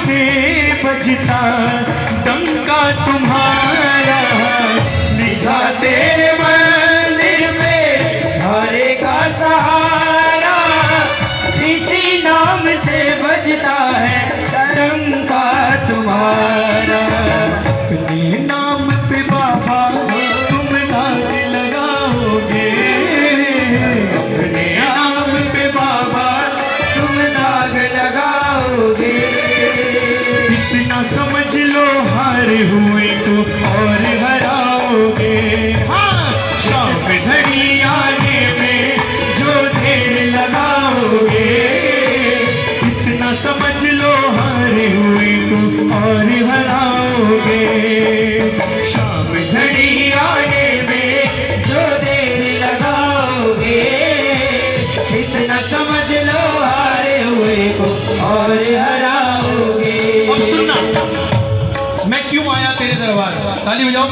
से बजता डंका तुम्हारा, लिखा तेरे मंदिर पे हरे का सहारा, इसी नाम से बजता है डंका तुम्हारा। अपने नाम पे बाबा तुम दाग लगाओगे, अपने नाम पे बाबा तुम दाग लगाओगे। इतना समझ लो हारे हुए तो और हराओगे। हाँ, शाम घड़ी आने में जो देर लगाओगे, इतना समझ लो हारे हुए तो और हराओगे। शाम घड़ी आने में जो देर लगाओगे, इतना समझ लो हारे हुए को और हराओगे। अब सुनना, मैं क्यों आया तेरे दरबार, ताली बजाओ।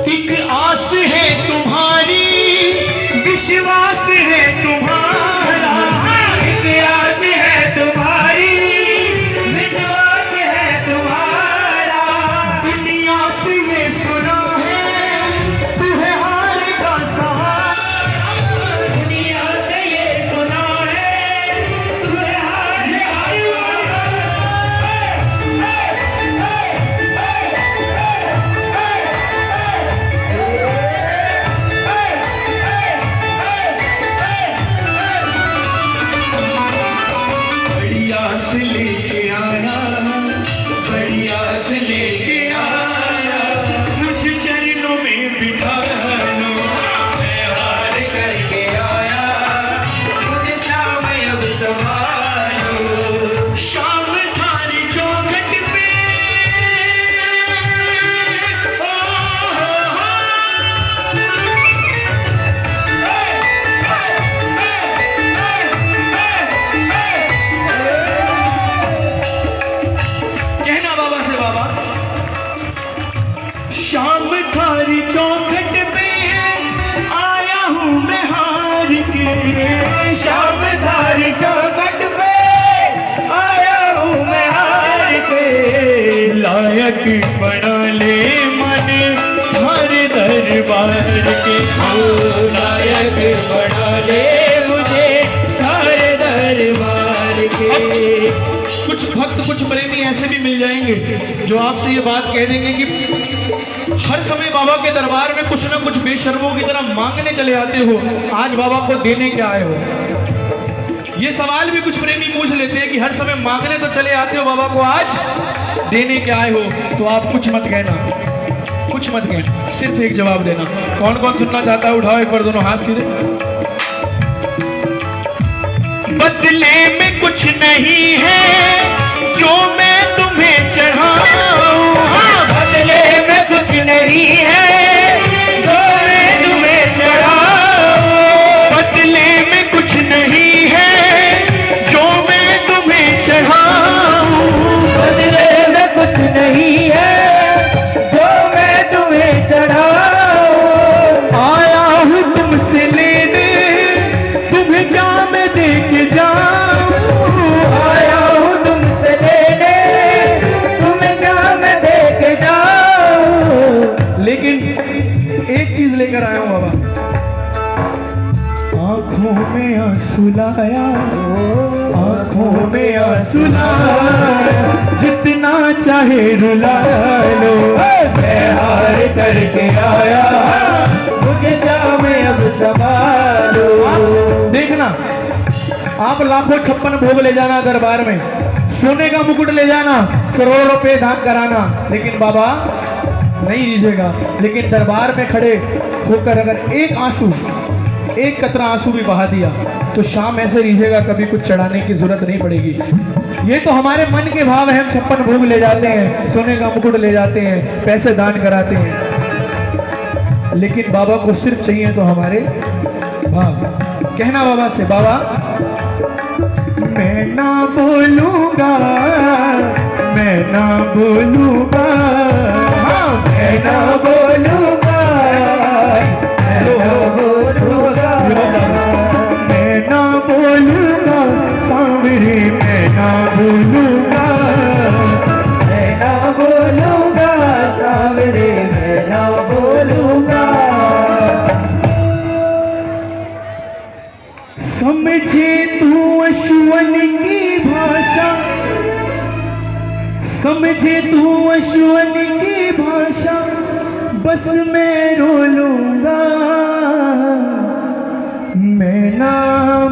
एक आस है तुम्हारी, विश्वास है तुम्हारा, एक आस है तुम्हारी, विश्वास है तुम्हारा। दुनिया से ये सुना है तू है हार का सहारा, दुनिया से ये सुना है तू है हार का से लेके आया, बढ़िया से लेके आया, मुझे चरणों में बिठा लो, मैं हार करके आया, मुझे शाम अब संभालो। शाम थारी चौखट पे शाम थारी चौखट पे आया हूँ मैं हार के, शाम थारी चौखट पे आया हूँ मैं हार के। लायक बना ले मन हर दरबार के, लायक बना ले मुझे हर दरबार के। कुछ भक्त कुछ प्रेमी ऐसे भी मिल जाएंगे जो आपसे ये बात कह देंगे कि हर समय बाबा के दरबार में कुछ ना कुछ बेशर्मों की तरह मांगने चले आते हो, आज बाबा को देने क्या आए हो। ये सवाल भी कुछ प्रेमी पूछ लेते हैं कि हर समय मांगने तो चले आते हो बाबा को, आज देने क्या आए हो। तो आप कुछ मत कहना, कुछ मत कहना, सिर्फ एक जवाब देना। कौन कौन सुनना चाहता है उठाओ एक बार दोनों हाथ सीधे। बदले में कुछ नहीं है जो मैं तुम्हें चढ़ाऊं, हाँ, बदले में कुछ नहीं है जो मैं तुम्हें चढ़ाऊं, बदले में कुछ नहीं है जो मैं तुम्हें चढ़ाऊं, बदले में कुछ नहीं है जो मैं तुम्हें चढ़ाऊं। आया हूँ तुमसे लेने, तुम्हें क्या मैं दे के जाऊं, आया हूँ तुमसे लेने, तुम्हें क्या मैं दे के जाऊं। लेकिन एक चीज लेकर आया हूँ बाबा, आंखों में आंसू लाया, आंखों में आंसू लाया, जितना चाहे रुला लो, मैं हार करके आया, मुझे शाम अब संभालो। देखना, आप लाखों 56 भोग ले जाना दरबार में, सोने का मुकुट ले जाना, करोड़ों रुपए दान कराना, लेकिन बाबा नहीं लीजिएगा। लेकिन दरबार में खड़े होकर अगर एक आंसू, एक कतरा आंसू भी बहा दिया तो शाम ऐसे लीजिएगा, कभी कुछ चढ़ाने की जरूरत नहीं पड़ेगी। ये तो हमारे मन के भाव है, हम 56 भोग ले जाते हैं, सोने का मुकुट ले जाते हैं, पैसे दान कराते हैं, लेकिन बाबा को सिर्फ चाहिए तो हमारे भाव। कहना बाबा से, बाबा मैं ना बोलूंगा, मैं ना बोलूंगा, हाँ, मैं ना बोलूंगा, मैं ना बोलूंगा, मैं ना बोलूंगा, सांवरे समझे तू अश्वन की भाषा, समझे तू अश्वन की भाषा, बस मैं रो लूंगा, मैं ना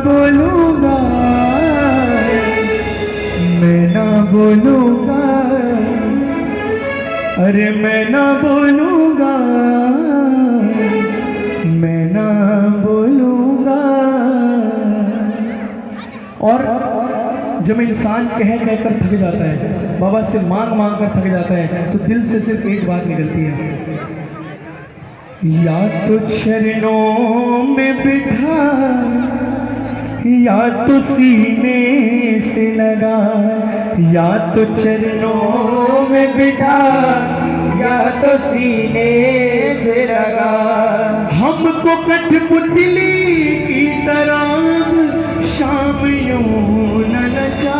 बोलूंगा, मैं ना बोलूंगा, अरे मैं ना बोलूंगा, मैं ना बोलूंगा। और जब इंसान कह कर थक जाता है, बाबा से मांग मांग कर थक जाता है, तो दिल से सिर्फ एक बात निकलती है, या तो चरणों में बिठा, या तो सीने से लगा, या तो चरणों में बिठा, या तो सीने से लगा, हमको कठपुतली की तरह शाम यूं न नचा,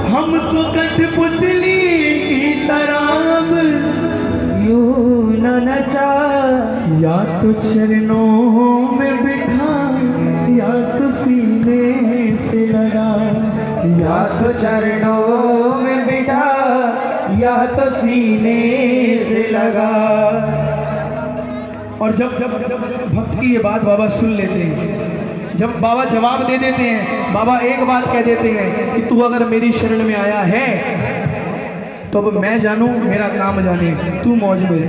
हमको कठपुतली की तरह यूं न नचा, या तो चरणों में बिठा, या तो सीने से लगा, या तो चरणों में बिठा, या तो सीने से लगा। और जब जब भक्त की ये बात बाबा सुन लेते हैं, जब बाबा जवाब दे देते हैं, बाबा एक बात कह देते हैं कि तू अगर मेरी शरण में आया है तो अब मैं जानूं मेरा नाम जाने, तू मौज में।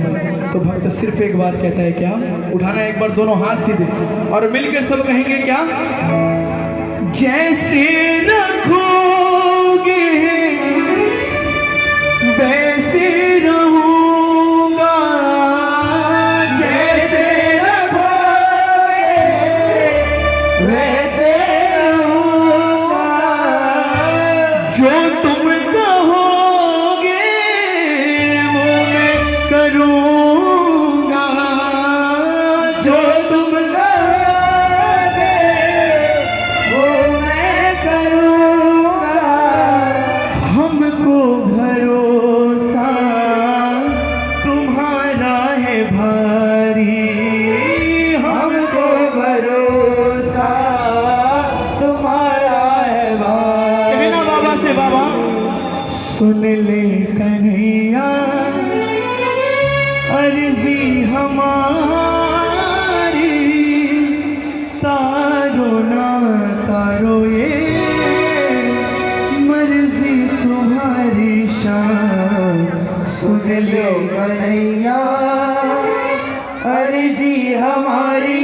तो भक्त सिर्फ एक बात कहता है, क्या? उठाना एक बार दोनों हाथ सीधे और मिलकर सब कहेंगे क्या? जैसे रखोगे वैसे रहूंगा, जैसे रखोगे वैसे रहूंगा, जो तुम कहोगे वो मैं करूंगा, जो तुम कहोगे वो मैं करूंगा, हमको भरोसा तुम्हारा है भारी, हमको भरोसा तुम्हारा है भारी। कहना बाबा से, बाबा सुन ले कन्हैया अर्जी हमारी, तारो ना तारो ये मर्जी तुम्हारी शान, सुन लो कन्हैया अर्जी हमारी,